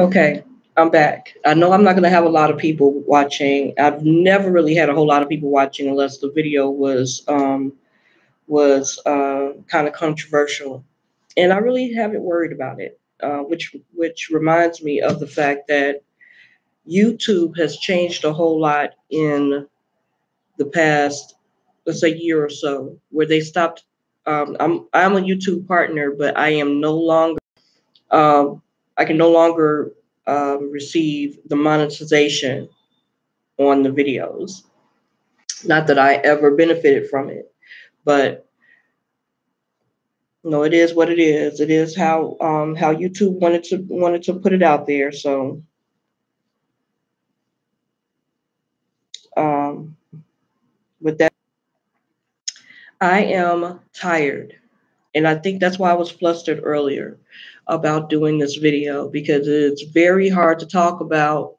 Okay, I'm back. I know I'm not going to have a lot of people watching. I've never really had a whole lot of people watching unless the video was kind of controversial, and I really haven't worried about it. Which reminds me of the fact that YouTube has changed a whole lot in the past, let's say, year or so, where they stopped. I'm a YouTube partner, but I am no longer um, I can no longer receive the monetization on the videos. Not that I ever benefited from it, but no, it is what it is. It is how YouTube wanted to put it out there. So um, with that, I am tired, and I think that's why I was flustered earlier about doing this video because it's very hard to talk about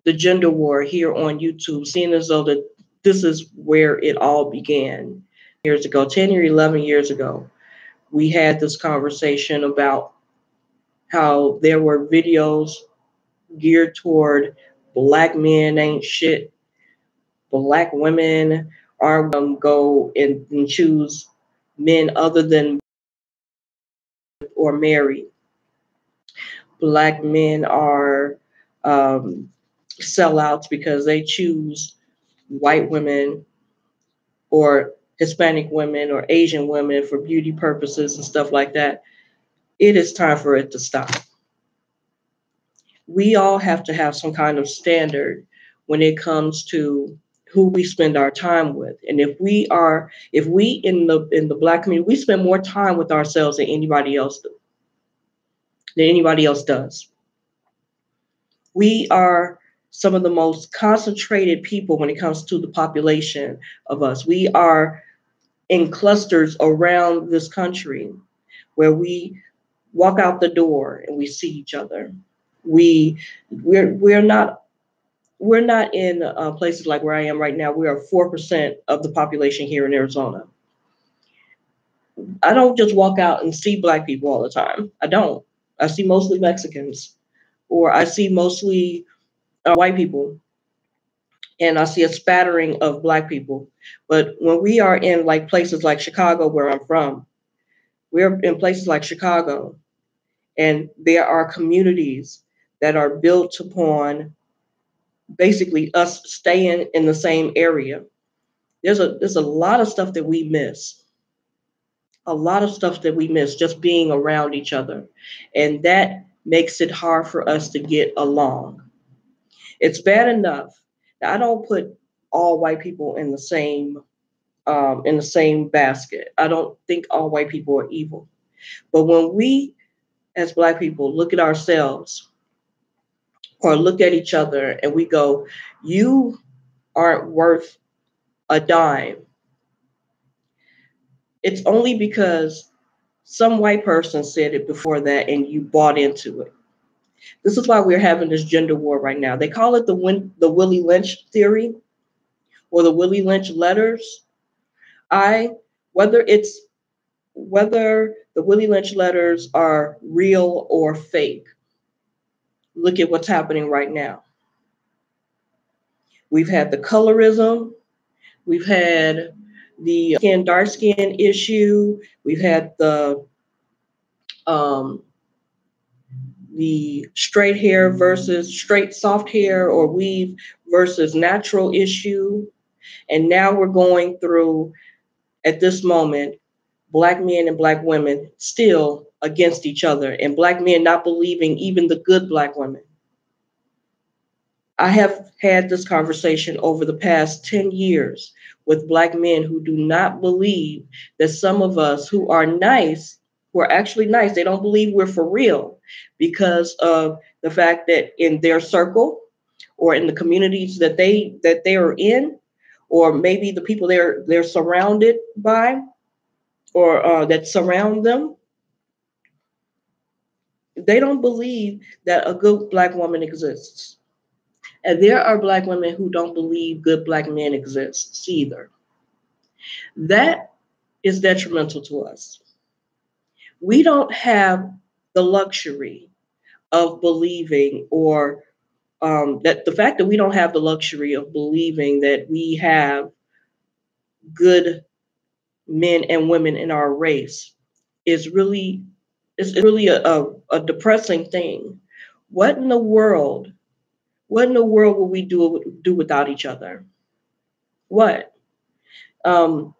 the gender war here on YouTube, seeing as though that this is where it all began years ago, 10 or 11 years ago. We had this conversation about how there were videos geared toward black men ain't shit, black women are go and choose men other than or married. Black men are um, sellouts because they choose white women or Hispanic women or Asian women for beauty purposes and stuff like that. It is time for it to stop. We all have to have some kind of standard when it comes to who we spend our time with. And if we in the black community, we spend more time with ourselves than anybody else does. We are some of the most concentrated people when it comes to the population of us. We are in clusters around this country where we walk out the door and we see each other. We we're not in places like where I am right now. We are 4% of the population here in Arizona. I don't just walk out and see black people all the time. I don't. I see mostly Mexicans, or I see mostly white people, and I see a spattering of black people. But when we are in like places like Chicago, where I'm from, we're in places like Chicago, and there are communities that are built upon basically us staying in the same area. There's a lot of stuff that we miss. A lot of stuff that we miss just being around each other. And that makes it hard for us to get along. It's bad enough that I don't put all white people in the same basket. I don't think all white people are evil. But when we as black people look at ourselves or look at each other and we go, you aren't worth a dime, it's only because some white person said it before that and you bought into it. This is why we're having this gender war right now. They call it the Willie Lynch theory or the Willie Lynch letters. I whether it's whether the Willie Lynch letters are real or fake. Look at what's happening right now. We've had the colorism, we've had the dark skin issue, we've had um, the straight hair versus straight soft hair or weave versus natural issue. And now we're going through, at this moment, black men and black women still against each other, and black men not believing even the good black women. I have had this conversation over the past 10 years with black men who do not believe that some of us who are nice, who are actually nice, they don't believe we're for real because of the fact that in their circle or in the communities that they are in, or maybe the people they're surrounded by or that surround them, they don't believe that a good black woman exists. And there are black women who don't believe good black men exist either. That is detrimental to us. We don't have the luxury of believing, or that the fact that we don't have the luxury of believing that we have good men and women in our race is really, it's really a depressing thing. What in the world? What in the world will we do without each other? What? Um,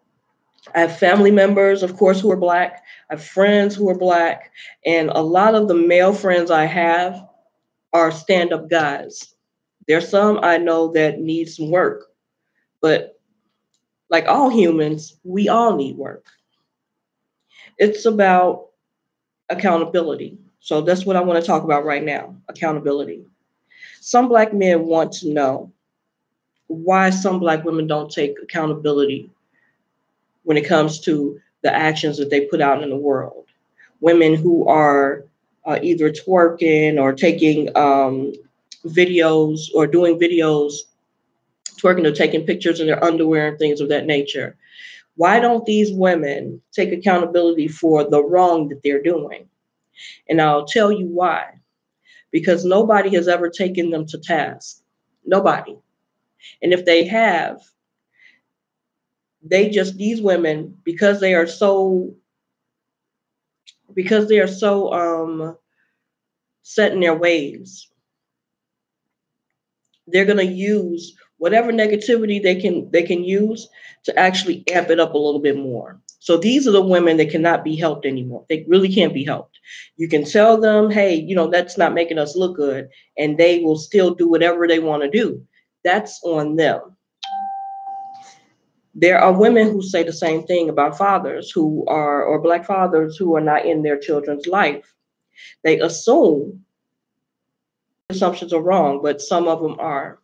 I have family members, of course, who are Black. I have friends who are Black, and a lot of the male friends I have are stand-up guys. There's some I know that need some work, but like all humans, we all need work. It's about accountability. So that's what I want to talk about right now, accountability. Some Black men want to know why some Black women don't take accountability when it comes to the actions that they put out in the world. Women who are either twerking or taking videos or doing videos, twerking or taking pictures in their underwear and things of that nature. Why don't these women take accountability for the wrong that they're doing? And I'll tell you why. Because nobody has ever taken them to task. Nobody. And if they have, these women, because they are so set in their ways, they're going to use whatever negativity they can use to actually amp it up a little bit more. So these are the women that cannot be helped anymore. They really can't be helped. You can tell them, hey, that's not making us look good, and they will still do whatever they want to do. That's on them. There are women who say the same thing about fathers or Black fathers who are not in their children's life. They assume assumptions are wrong, but some of them are.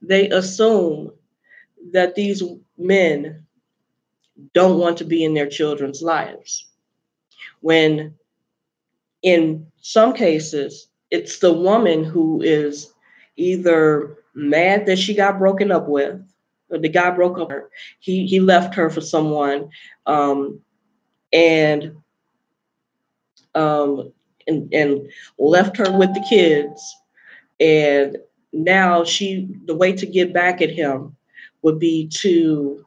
They assume that these men don't want to be in their children's lives, when in some cases it's the woman who is either mad that she got broken up with, or the guy broke up with her. He left her for someone, um, and um, and left her with the kids. And now the way to get back at him would be to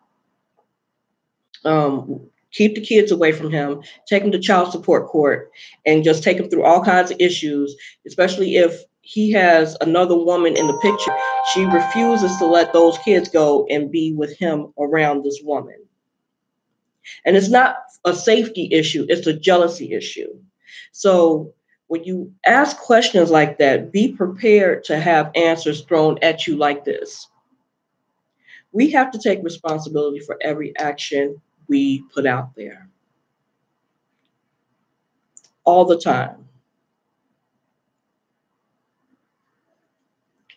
keep the kids away from him, take him to child support court, and just take him through all kinds of issues, especially if he has another woman in the picture. She refuses to let those kids go and be with him around this woman. And it's not a safety issue, it's a jealousy issue. So when you ask questions like that, be prepared to have answers thrown at you like this. We have to take responsibility for every action we put out there. All the time.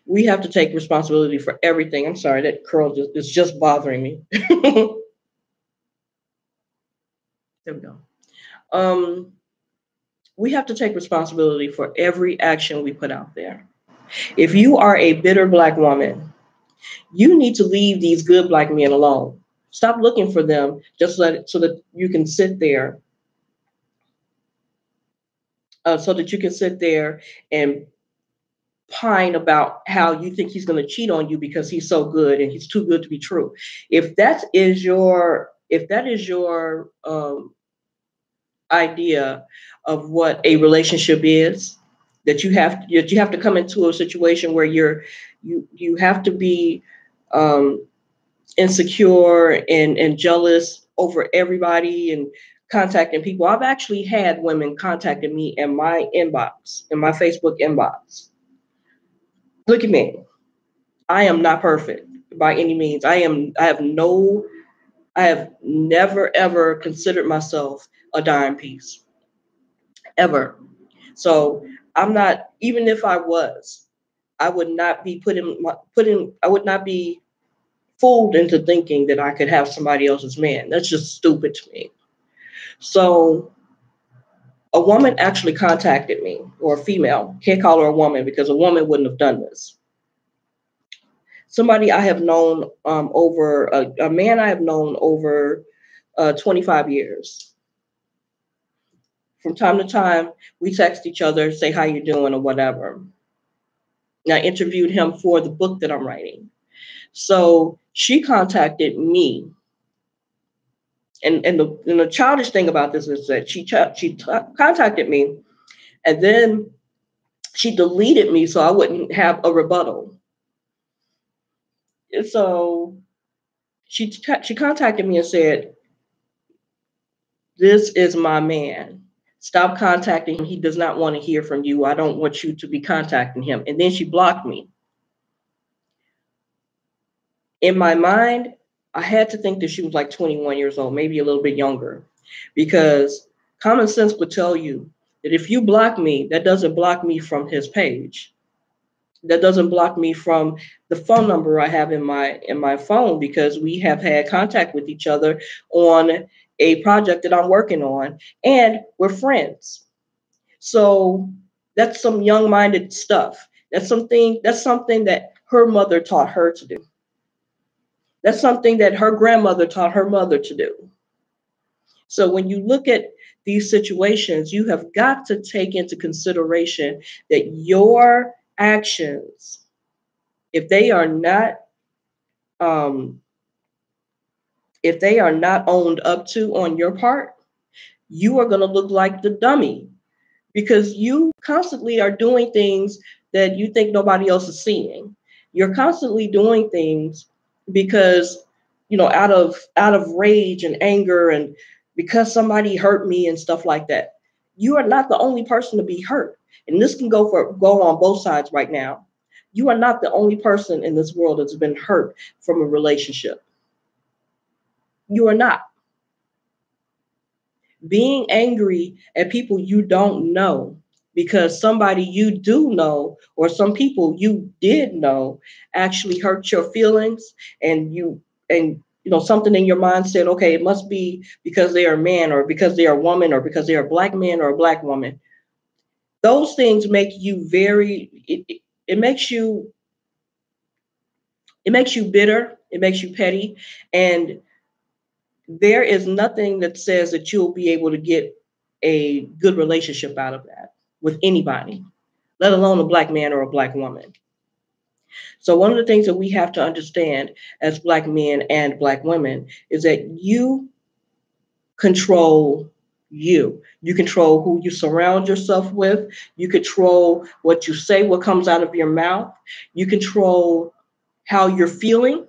We have to take responsibility for everything. I'm sorry, that curl is just bothering me. There we go. We have to take responsibility for every action we put out there. If you are a bitter Black woman, you need to leave these good Black men alone. Stop looking for them just so that you can sit there. So that you can sit there and pine about how you think he's going to cheat on you because he's so good and he's too good to be true. If that is your idea of what a relationship is, that you have to come into a situation where you have to be insecure and jealous over everybody and contacting people. I've actually had women contacting me in my inbox, in my Facebook inbox. Look at me. I am not perfect by any means. I have never ever considered myself a dime piece. Ever. So I'm not, even if I was, I would not be I would not be fooled into thinking that I could have somebody else's man. That's just stupid to me. So a woman actually contacted me, or a female, can't call her a woman because a woman wouldn't have done this. Somebody I have known a man I have known over 25 years. from time to time, we text each other, say how you doing or whatever. And I interviewed him for the book that I'm writing. So she contacted me. And the childish thing about this is that she contacted me, and then she deleted me so I wouldn't have a rebuttal. And so she contacted me and said, "This is my man. Stop contacting him. He does not want to hear from you. I don't want you to be contacting him." And then she blocked me. In my mind, I had to think that she was like 21 years old, maybe a little bit younger, because common sense would tell you that if you block me, that doesn't block me from his page. That doesn't block me from the phone number I have in my phone, because we have had contact with each other on a project that I'm working on, and we're friends. So that's some young-minded stuff. That's something that her mother taught her to do. That's something that her grandmother taught her mother to do. So when you look at these situations, you have got to take into consideration that your actions, if they are not owned up to on your part, you are going to look like the dummy, because you constantly are doing things that you think nobody else is seeing. You're constantly doing things because, out of rage and anger, and because somebody hurt me and stuff like that. You are not the only person to be hurt. And this can go on both sides right now. You are not the only person in this world that's been hurt from a relationship. You are not. Being angry at people you don't know because somebody you do know, or some people you did know, actually hurt your feelings, and something in your mind said, okay, it must be because they are a man, or because they are a woman, or because they are a black man or a black woman. Those things make you it makes you bitter, it makes you petty, and there is nothing that says that you'll be able to get a good relationship out of that with anybody, let alone a black man or a black woman. So one of the things that we have to understand as black men and black women is that you control you. You control who you surround yourself with. You control what you say, what comes out of your mouth. You control how you're feeling.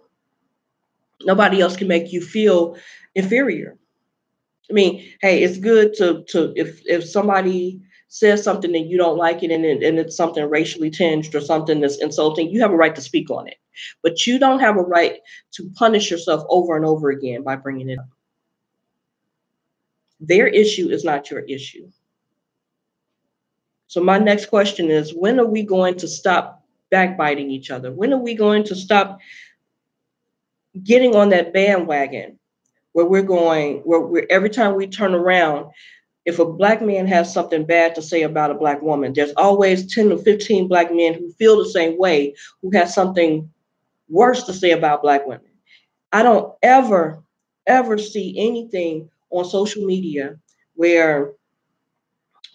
Nobody else can make you feel inferior. I mean, hey, it's good to if somebody says something and you don't like it, and it's something racially tinged or something that's insulting, you have a right to speak on it. But you don't have a right to punish yourself over and over again by bringing it up. Their issue is not your issue. So my next question is, when are we going to stop backbiting each other? When are we going to stop getting on that bandwagon where where every time we turn around, if a black man has something bad to say about a black woman, there's always 10 to 15 black men who feel the same way, who has something worse to say about black women. I don't ever see anything on social media where,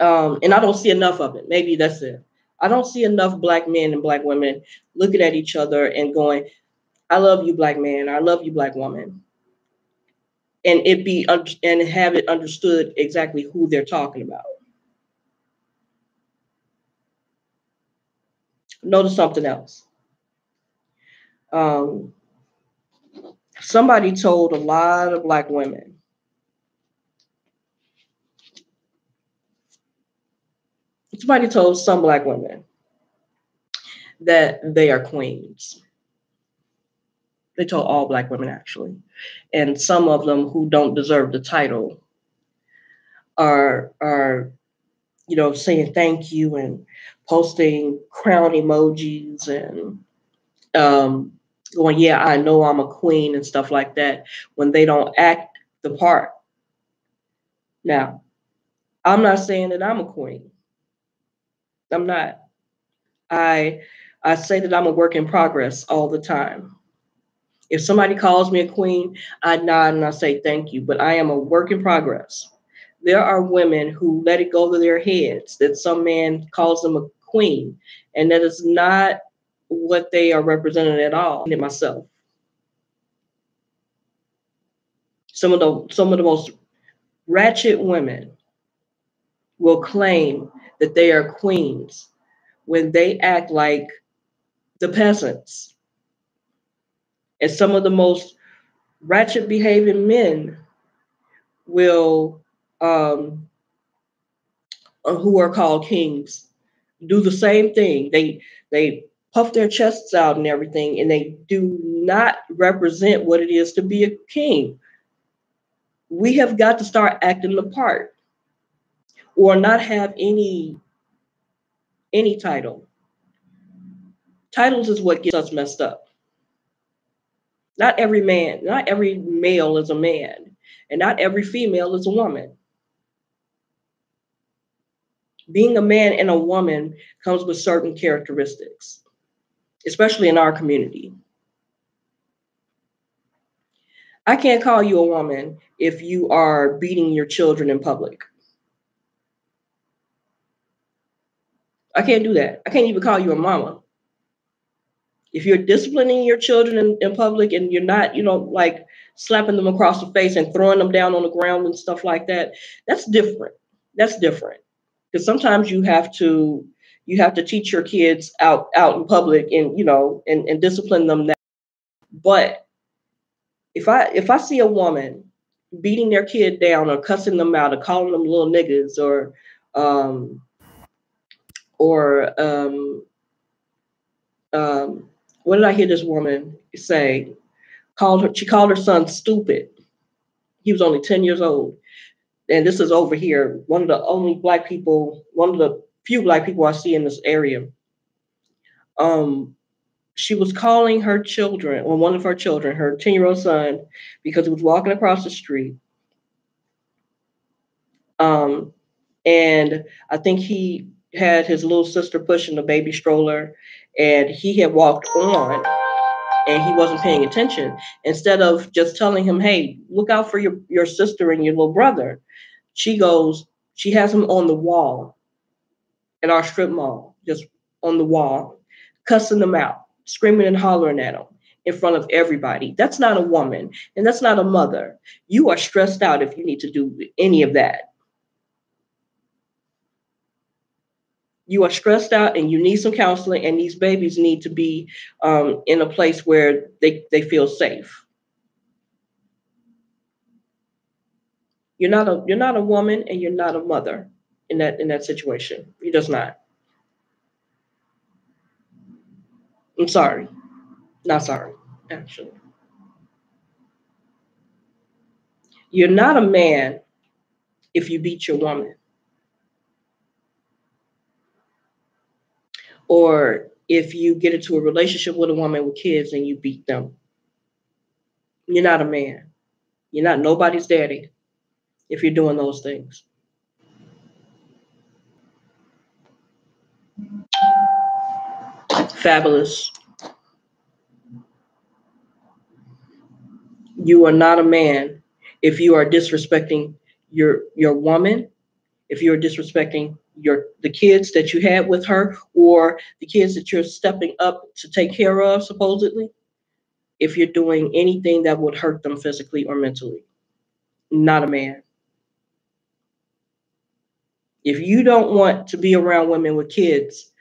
and I don't see enough of it. Maybe that's it. I don't see enough black men and black women looking at each other and going, "I love you, black man. I love you, black woman," and and have it understood exactly who they're talking about. Notice something else. Um, Somebody told a lot of black women, somebody told some black women that they are queens. They told all black women, actually. And some of them who don't deserve the title are saying thank you and posting crown emojis and going, yeah, I know I'm a queen and stuff like that, when they don't act the part. Now, I'm not saying that I'm a queen. I'm not. I say that I'm a work in progress all the time. If somebody calls me a queen, I nod and I say thank you, but I am a work in progress. There are women who let it go to their heads that some man calls them a queen, and that is not what they are represented at all. And myself, some of the most ratchet women will claim that they are queens when they act like the peasants. And some of the most ratchet behaving men will, who are called kings, do the same thing. They puff their chests out and everything, and they do not represent what it is to be a king. We have got to start acting the part, or not have any title. Titles is what gets us messed up. Not every male is a man, and not every female is a woman. Being a man and a woman comes with certain characteristics, especially in our community. I can't call you a woman if you are beating your children in public. I can't do that. I can't even call you a mama. If you're disciplining your children in public and you're not, like slapping them across the face and throwing them down on the ground and stuff like that, that's different. That's different. Because sometimes you have to teach your kids out in public and, and discipline them that. But if I see a woman beating their kid down or cussing them out or calling them little niggas or what did I hear this woman say? She called her son stupid. He was only 10 years old. And this is over here. One of the few black people I see in this area. She was calling her children, or one of her children, her 10-year-old son, because he was walking across the street. And I think he had his little sister pushing the baby stroller, and he had walked on and he wasn't paying attention. Instead of just telling him, hey, look out for your sister and your little brother, she has him on the wall at our strip mall, just on the wall, cussing them out, screaming and hollering at them in front of everybody. That's not a woman, and that's not a mother. You are stressed out if you need to do any of that. You are stressed out and you need some counseling, and these babies need to be in a place where they feel safe. You're not a woman, and you're not a mother in that situation. You're just not. I'm sorry. Not sorry, actually. You're not a man if you beat your woman. Or if you get into a relationship with a woman with kids and you beat them. You're not a man. You're not nobody's daddy if you're doing those things. Fabulous. You are not a man if you are disrespecting your woman, if you are disrespecting the kids that you had with her, or the kids that you're stepping up to take care of, supposedly, if you're doing anything that would hurt them physically or mentally. Not a man. If you don't want to be around women with kids,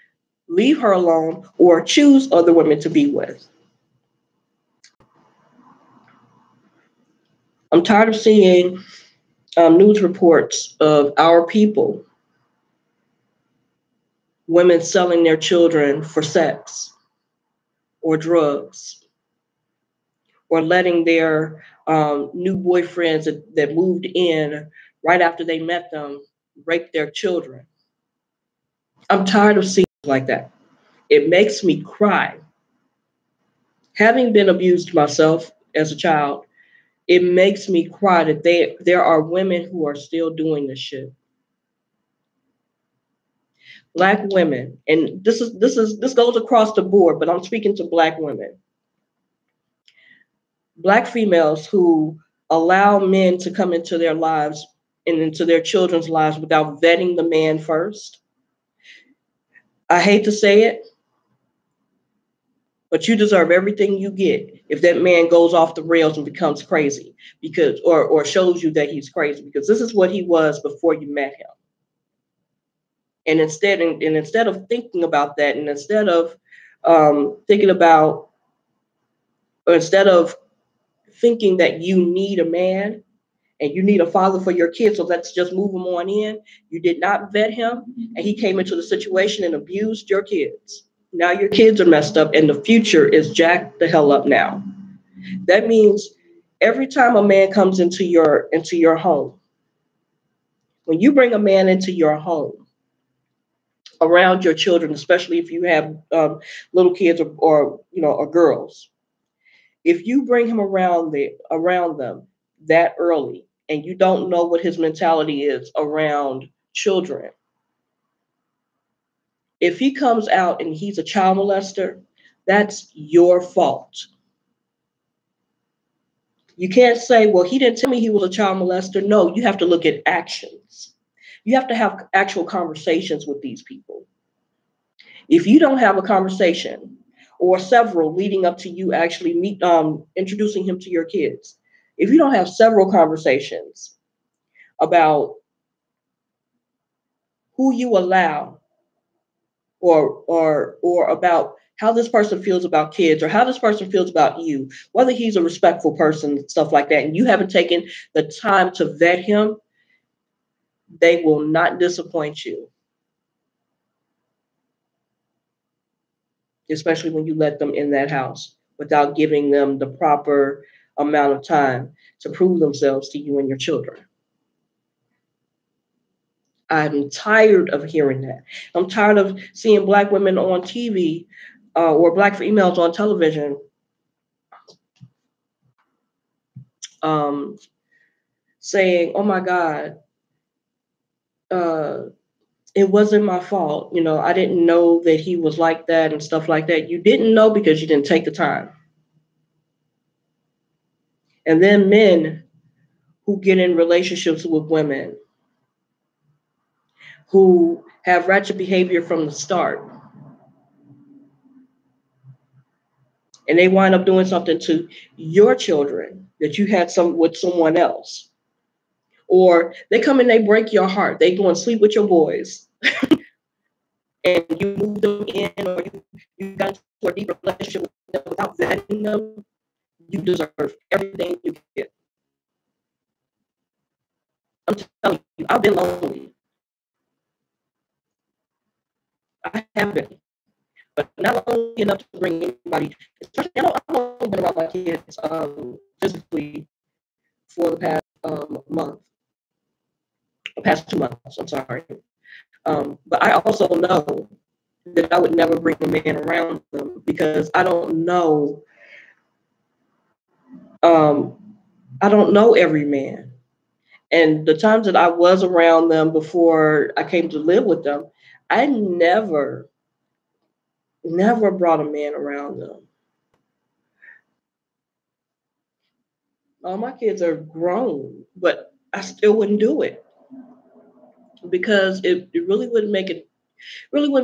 leave her alone or choose other women to be with. I'm tired of seeing news reports of our people, women selling their children for sex or drugs, or letting their new boyfriends that moved in right after they met them rape their children. I'm tired of seeing like that. It makes me cry. Having been abused myself as a child, it makes me cry that there are women who are still doing this shit. Black women, and this goes across the board, but I'm speaking to Black women. Black females who allow men to come into their lives and into their children's lives without vetting the man first. I hate to say it, but you deserve everything you get if that man goes off the rails and becomes crazy because or shows you that he's crazy, because this is what he was before you met him. And instead of thinking about that, and instead of thinking about, or instead of thinking that you need a man and you need a father for your kids, so let's just move him on in. You did not vet him, and he came into the situation and abused your kids. Now your kids are messed up, and the future is jacked the hell up now. That means every time a man comes into your home, when you bring a man into your home around your children, especially if you have little kids or or girls, if you bring him around them that early and you don't know what his mentality is around children, if he comes out and he's a child molester, that's your fault. You can't say, well, he didn't tell me he was a child molester. No, you have to look at actions. You have to have actual conversations with these people. If you don't have a conversation or several leading up to you actually introducing him to your kids, if you don't have several conversations about who you allow, or about how this person feels about kids, or how this person feels about you, whether he's a respectful person, stuff like that, and you haven't taken the time to vet him, they will not disappoint you, especially when you let them in that house without giving them the proper amount of time to prove themselves to you and your children. I'm tired of hearing that. I'm tired of seeing Black women on TV, or Black females on television, um, saying, "Oh my God, uh, it wasn't my fault. I didn't know that he was like that," and stuff like that. You didn't know because you didn't take the time. And then men who get in relationships with women who have ratchet behavior from the start, and they wind up doing something to your children that you had some with someone else, or they come and they break your heart. They go and sleep with your boys, and you move them in, or you got into a deeper relationship with them without vetting them. You deserve everything you get. I'm telling you, I've been lonely. I have been, but not lonely enough to bring anybody. Especially, I've only been around my kids physically for the past month, past 2 months. I'm sorry, but I also know that I would never bring a man around them because I don't know. Um, I don't know every man. And the times that I was around them before I came to live with them, I never brought a man around them. All my kids are grown, but I still wouldn't do it because it really wouldn't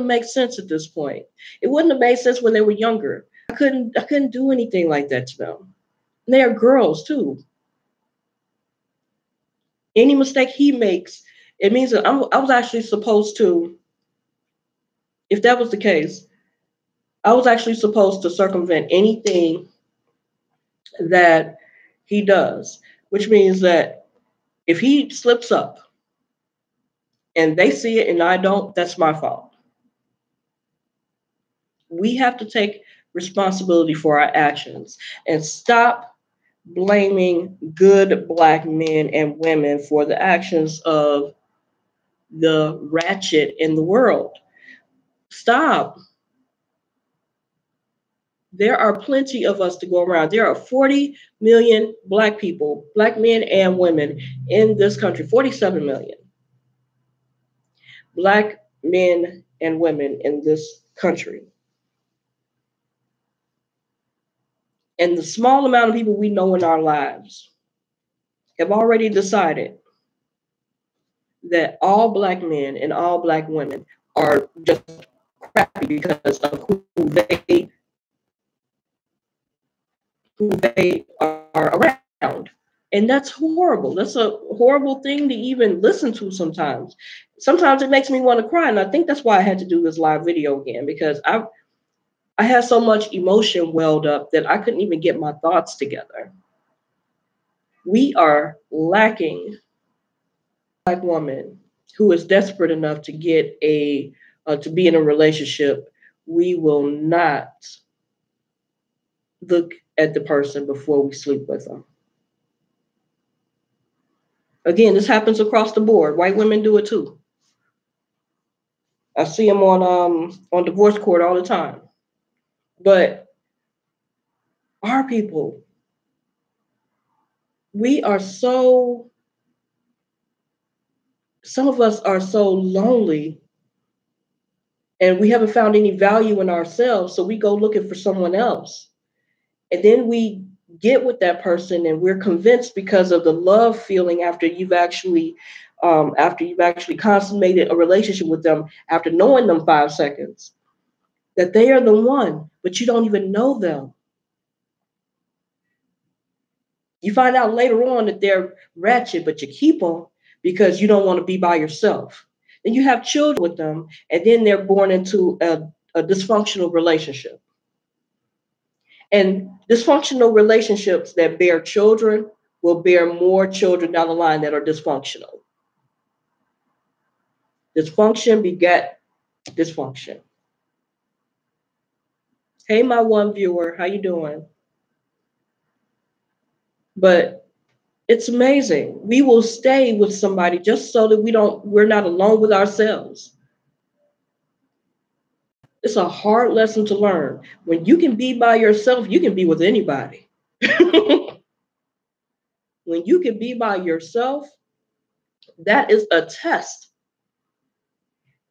make sense at this point. It wouldn't have made sense when they were younger. I couldn't do anything like that to them. And they are girls too. Any mistake he makes, it means that I was actually supposed to, if that was the case, I was actually supposed to circumvent anything that he does, which means that if he slips up and they see it and I don't, that's my fault. We have to take responsibility for our actions and stop blaming good Black men and women for the actions of the ratchet in the world. Stop. There are plenty of us to go around. There are 40 million Black people, Black men and women in this country, 47 million Black men and women in this country. And the small amount of people we know in our lives have already decided that all black men and all black women are just crappy because of who they are around. And that's horrible. That's a horrible thing to even listen to sometimes. Sometimes it makes me want to cry. And I think that's why I had to do this live video again, because I had so much emotion welled up that I couldn't even get my thoughts together. We are lacking a black woman who is desperate enough to get to be in a relationship. We will not look at the person before we sleep with them. Again, this happens across the board. White women do it too. I see them on divorce court all the time. But our people, we are so, some of us are so lonely, and we haven't found any value in ourselves. So we go looking for someone else. And then we get with that person and we're convinced, because of the love feeling after you've actually consummated a relationship with them, after knowing them 5 seconds, that they are the one, but you don't even know them. You find out later on that they're ratchet, but you keep them because you don't want to be by yourself. Then you have children with them, and then they're born into a dysfunctional relationship. And dysfunctional relationships that bear children will bear more children down the line that are dysfunctional. Dysfunction beget dysfunction. Hey, my one viewer, how you doing? But it's amazing. We will stay with somebody just so that we're not alone with ourselves. It's a hard lesson to learn. When you can be by yourself, you can be with anybody. When you can be by yourself, that is a test.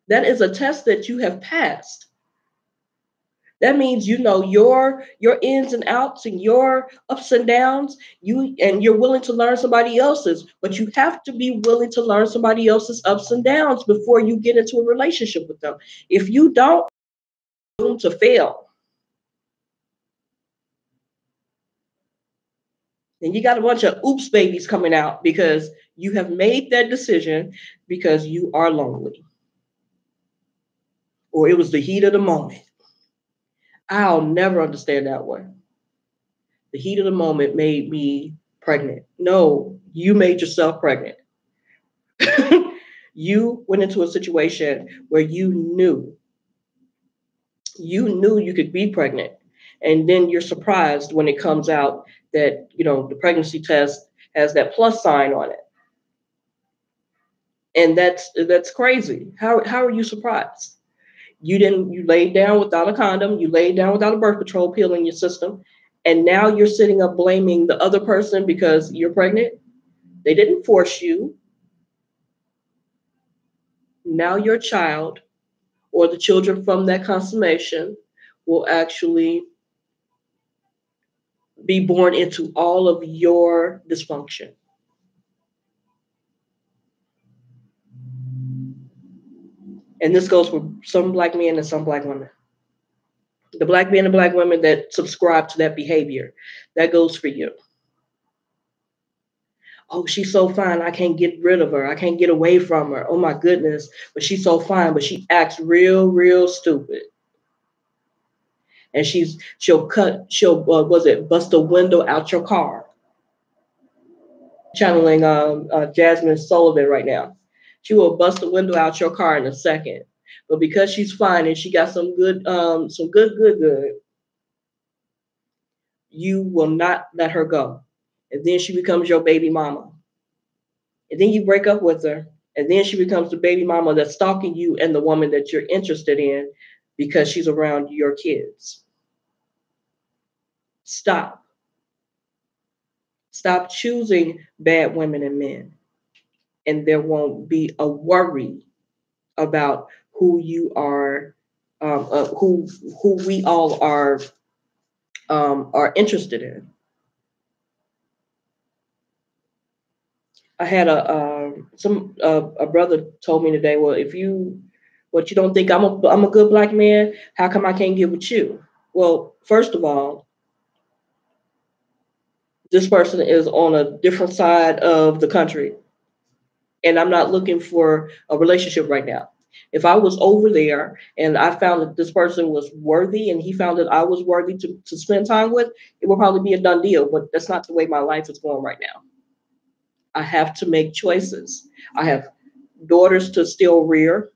That is a test that you have passed. That means you know your ins and outs and your ups and downs. You're willing to learn somebody else's, but you have to be willing to learn somebody else's ups and downs before you get into a relationship with them. If you don't, you're doomed to fail. And you got a bunch of oops babies coming out because you have made that decision because you are lonely. Or it was the heat of the moment. I'll never understand that one. The heat of the moment made me pregnant. No, you made yourself pregnant. You went into a situation where you could be pregnant, and then you're surprised when it comes out that the pregnancy test has that plus sign on it. And that's crazy. How are you surprised? You laid down without a condom, you laid down without a birth control pill in your system, and now you're sitting up blaming the other person because you're pregnant. They didn't force you. Now your child, or the children from that consummation, will actually be born into all of your dysfunction. And this goes for some black men and some black women. The black men and black women that subscribe to that behavior, that goes for you. Oh, she's so fine. I can't get rid of her. I can't get away from her. Oh my goodness. But she's so fine, but she acts real, real stupid. And she'll bust a window out your car. Channeling Jasmine Sullivan right now. She will bust a window out your car in a second. But because she's fine and she got some good, you will not let her go. And then she becomes your baby mama. And then you break up with her. And then she becomes the baby mama that's stalking you and the woman that you're interested in because she's around your kids. Stop. Stop choosing bad women and men. And there won't be a worry about who you are, who we all are interested in. I had a brother told me today, well, if you what you don't think I'm a good black man, how come I can't get with you? Well, first of all, this person is on a different side of the country, and I'm not looking for a relationship right now. If I was over there and I found that this person was worthy and he found that I was worthy to spend time with, it would probably be a done deal. But that's not the way my life is going right now. I have to make choices. I have daughters to still rear.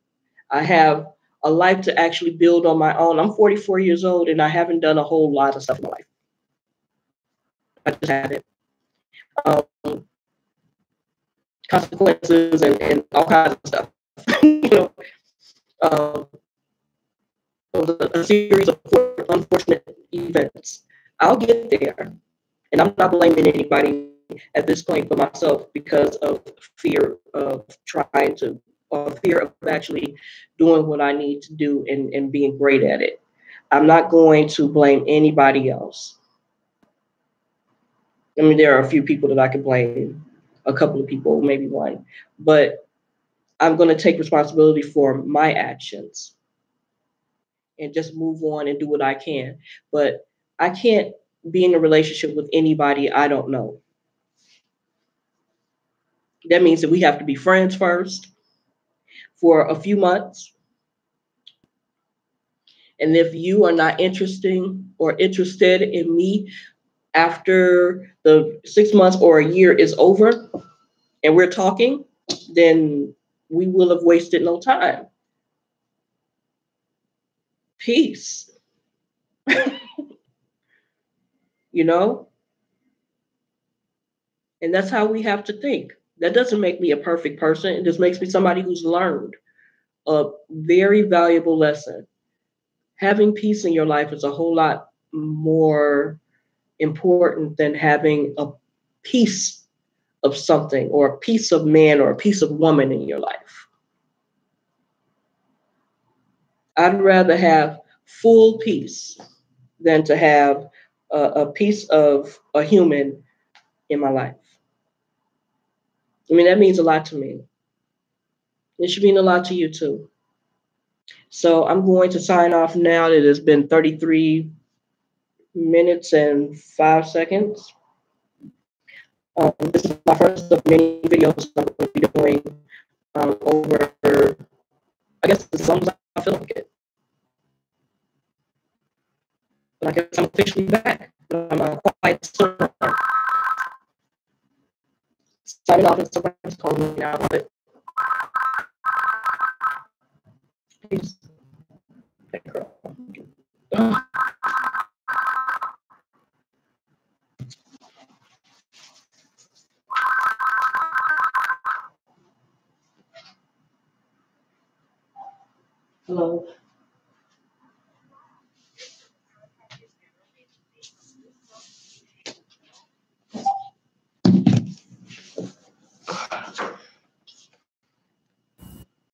I have a life to actually build on my own. I'm 44 years old and I haven't done a whole lot of stuff in my life. I just haven't. Um, Consequences and all kinds of stuff. you know, um, a series of unfortunate events. I'll get there, and I'm not blaming anybody at this point but myself because of fear of trying to, or fear of actually doing what I need to do and being great at it. I'm not going to blame anybody else. I mean, there are a few people that I could blame, a couple of people, maybe one, but I'm going to take responsibility for my actions and just move on and do what I can. But I can't be in a relationship with anybody I don't know. That means that we have to be friends first for a few months. And if you are not interested in me after the 6 months or a year is over and we're talking, then we will have wasted no time. Peace. you know? And that's how we have to think. That doesn't make me a perfect person. It just makes me somebody who's learned a very valuable lesson. Having peace in your life is a whole lot more important than having a piece of something or a piece of man or a piece of woman in your life. I'd rather have full peace than to have a piece of a human in my life. I mean, that means a lot to me. It should mean a lot to you too. So I'm going to sign off now. It has been 33 minutes and 5 seconds. This is my first of many videos I'm going to be doing over, I guess, as long as I feel like it. But I guess I'm officially back. I'm a quiet storm. Signing off. It's calling me now. Peace. Hello.